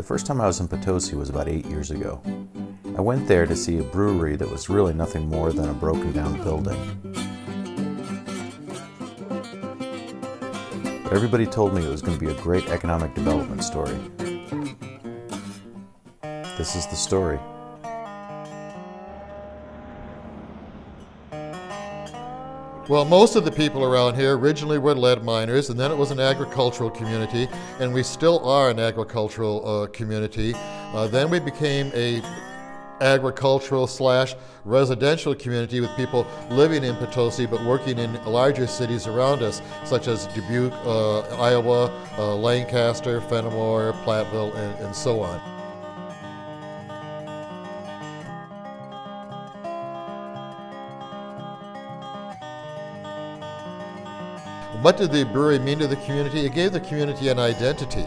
first time I was in Potosi was about 8 years ago. I went there to see a brewery that was really nothing more than a broken down building. But everybody told me it was going to be a great economic development story. This is the story. Well, most of the people around here originally were lead miners, and then it was an agricultural community, and we still are an agricultural community. Then we became a agricultural / residential community with people living in Potosi but working in larger cities around us, such as Dubuque, Iowa, Lancaster, Fenimore, Platteville, and so on. What did the brewery mean to the community? It gave the community an identity.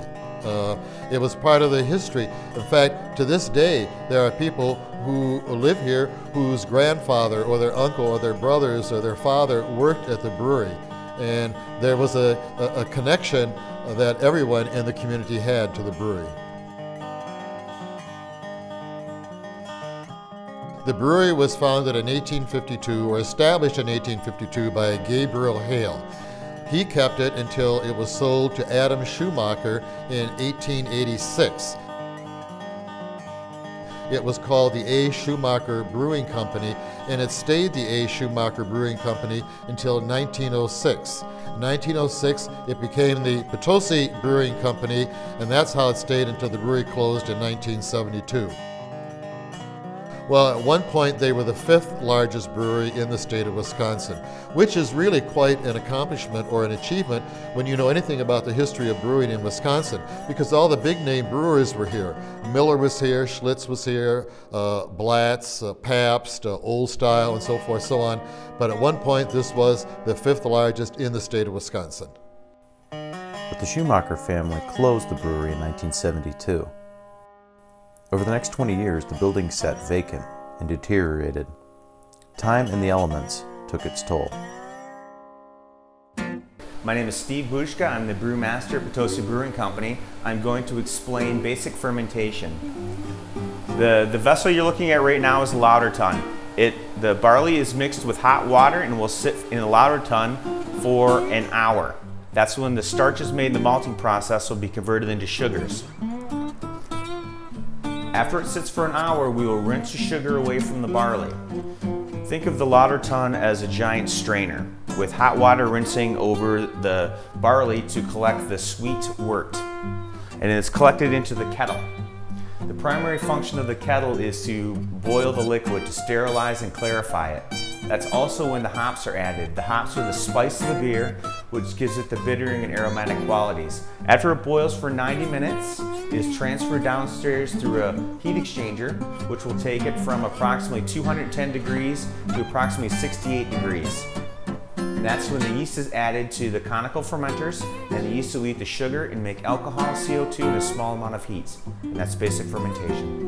It was part of the history. In fact, to this day, there are people who live here whose grandfather or their uncle or their brothers or their father worked at the brewery. And there was a connection that everyone in the community had to the brewery. The brewery was founded in 1852, or established in 1852, by Gabriel Hale. He kept it until it was sold to Adam Schumacher in 1886. It was called the A. Schumacher Brewing Company, and it stayed the A. Schumacher Brewing Company until 1906. In 1906, it became the Potosi Brewing Company, and that's how it stayed until the brewery closed in 1972. Well, at one point they were the 5th largest brewery in the state of Wisconsin, which is really quite an accomplishment or an achievement when you know anything about the history of brewing in Wisconsin, because all the big name brewers were here. Miller was here, Schlitz was here, Blatz, Pabst, Old Style, and so forth, so on. But at one point this was the 5th largest in the state of Wisconsin. But the Schumacher family closed the brewery in 1972. Over the next 20 years, the building sat vacant and deteriorated. Time and the elements took its toll. My name is Steve Bushka. I'm the brewmaster at Potosi Brewing Company. I'm going to explain basic fermentation. The vessel you're looking at right now is a lauter tun. The barley is mixed with hot water and will sit in a lauter tun for an hour. That's when the starches made in the malting process will be converted into sugars. After it sits for an hour, we will rinse the sugar away from the barley. Think of the lauter tun as a giant strainer with hot water rinsing over the barley to collect the sweet wort. And it's collected into the kettle. The primary function of the kettle is to boil the liquid, to sterilize and clarify it. That's also when the hops are added. The hops are the spice of the beer, which gives it the bittering and aromatic qualities. After it boils for 90 minutes, it is transferred downstairs through a heat exchanger, which will take it from approximately 210 degrees to approximately 68 degrees. And that's when the yeast is added to the conical fermenters, and the yeast will eat the sugar and make alcohol, CO2, and a small amount of heat. And that's basic fermentation.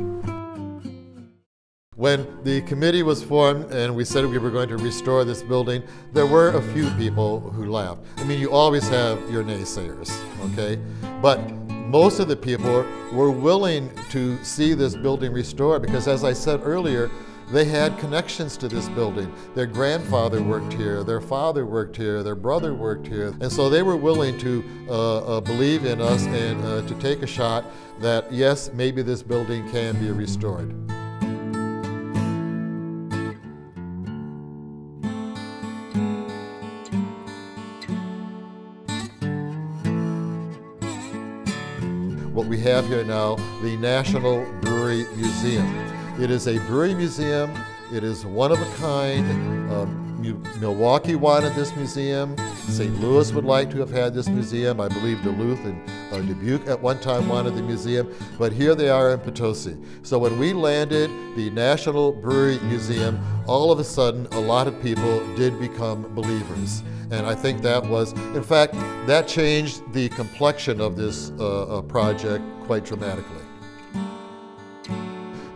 When the committee was formed and we said we were going to restore this building, there were a few people who laughed. I mean, you always have your naysayers, okay? But most of the people were willing to see this building restored because, as I said earlier, they had connections to this building. Their grandfather worked here, their father worked here, their brother worked here. And so they were willing to believe in us and to take a shot that, yes, maybe this building can be restored. What we have here now, the National Brewery Museum. It is a brewery museum. It is one of a kind. Milwaukee wanted this museum. St. Louis would like to have had this museum. I believe Duluth and Dubuque at one time wanted the museum, but here they are in Potosi. So when we landed the National Brewery Museum, all of a sudden a lot of people did become believers. And I think that was, in fact, that changed the complexion of this project quite dramatically.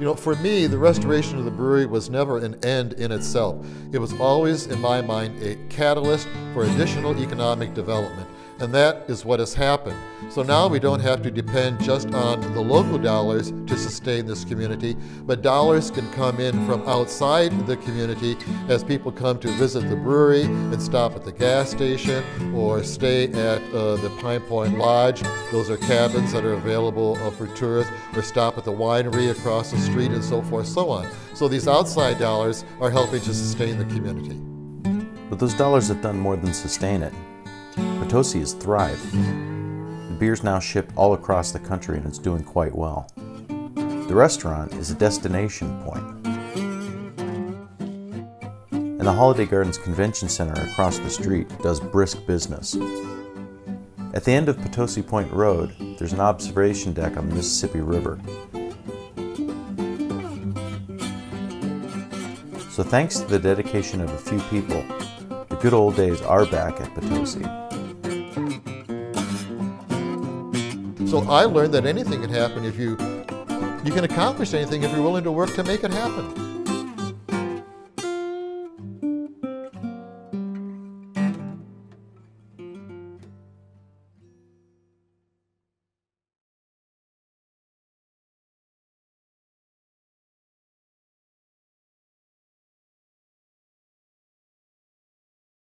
You know, for me, the restoration of the brewery was never an end in itself. It was always, in my mind, a catalyst for additional economic development. And that is what has happened. So now we don't have to depend just on the local dollars to sustain this community, but dollars can come in from outside the community as people come to visit the brewery and stop at the gas station or stay at the Pine Point Lodge. Those are cabins that are available for tourists, or stop at the winery across the street and so forth, so on. So these outside dollars are helping to sustain the community. But those dollars have done more than sustain it. Potosi has thrived. The beer's now shipped all across the country and it's doing quite well. The restaurant is a destination point. And the Holiday Gardens Convention Center across the street does brisk business. At the end of Potosi Point Road, there's an observation deck on the Mississippi River. So thanks to the dedication of a few people, the good old days are back at Potosi. So I learned that anything can happen if you can accomplish anything if you're willing to work to make it happen.